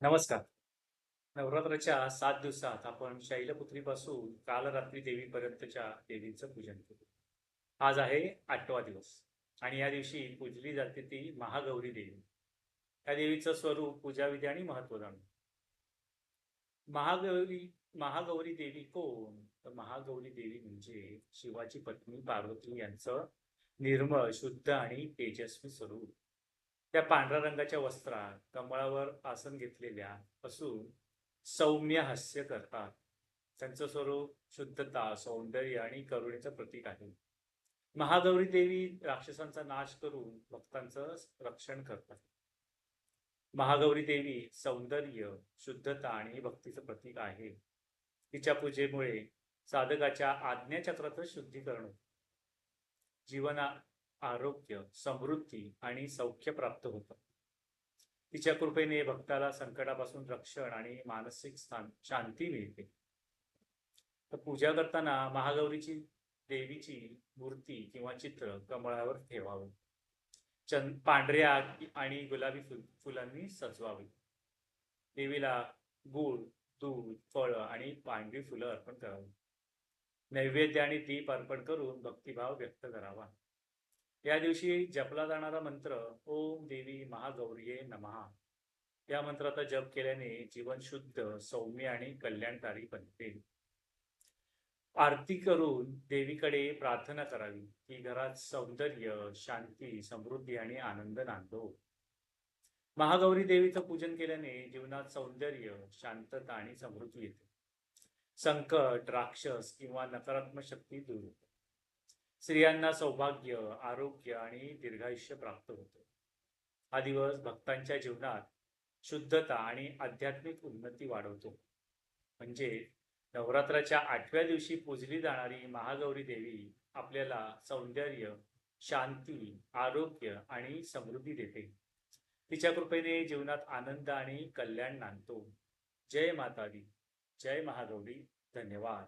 नमस्कार. नवरात्राच्या 7 दिवसात आपण शैलपुत्रीपासून कालरात्री देवीपर्यंतच्या देवीचं पूजन केलं. आज आहे 8वा दिवस आणि या दिवशी पूजली जाते ती महागौरी देवी. या देवीचं स्वरूप, पूजाविधी आणि महत्त्व जाणून. महागौरी महागौरी देवी कोण? तर महागौरी देवी म्हणजे शिवाची पत्नी पार्वती यांचं निर्मळ, शुद्ध आणि तेजस्वी स्वरूप. त्या पांढऱ्या रंगाच्या वस्त्रात कमळावर आसन घेतलेल्या असून सौम्य हास्य करतात. त्यांचं स्वरूप शुद्धता, सौंदर्य आणि करुणेचं प्रतीक आहे. महागौरी देवी राक्षसांचा नाश करून भक्तांचं रक्षण करतात. महागौरी देवी सौंदर्य, शुद्धता आणि भक्तीचं प्रतीक आहे. तिच्या पूजेमुळे साधकाच्या आज्ञाचक्राचं शुद्धीकरण होतं. जीवना आरोग्य, समृद्धी आणि सौख्य प्राप्त होतं. तिच्या कृपेने भक्ताला संकटापासून रक्षण आणि मानसिक शांती मिळते. तर पूजा करताना महागौरीची देवीची मूर्ती किंवा चित्र कमळावर ठेवावं. पांढऱ्या आणि गुलाबी फुलांनी सजवावे. देवीला गूळ, दूध, फळं आणि पांढरी फुलं अर्पण करावी. नैवेद्य आणि दीप अर्पण करून भक्तिभाव व्यक्त करावा. या दिवशी जपला जाणारा मंत्र ओम देवी महागौरीये नमः. या मंत्राचा जप केल्याने जीवन शुद्ध, सौम्य आणि कल्याणकारी बनते. आरती करून देवीकडे प्रार्थना करावी की घरात सौंदर्य, शांती, समृद्धी आणि आनंद नांदो. महागौरी देवीचं पूजन केल्याने जीवनात सौंदर्य, शांतता आणि समृद्धी येते. संकट, राक्षस किंवा नकारात्मक शक्ती दूर होते. स्त्रियांना सौभाग्य, आरोग्य आणि दीर्घायुष्य प्राप्त होतं. हा दिवस भक्तांच्या जीवनात शुद्धता आणि आध्यात्मिक उन्नती वाढवतो. म्हणजे नवरात्राच्या 8व्या दिवशी पूजली जाणारी महागौरी देवी आपल्याला सौंदर्य, शांती, आरोग्य आणि समृद्धी देते. तिच्या कृपेने जीवनात आनंद आणि कल्याण नांदतो. जय माता दी, जय महागौरी. धन्यवाद.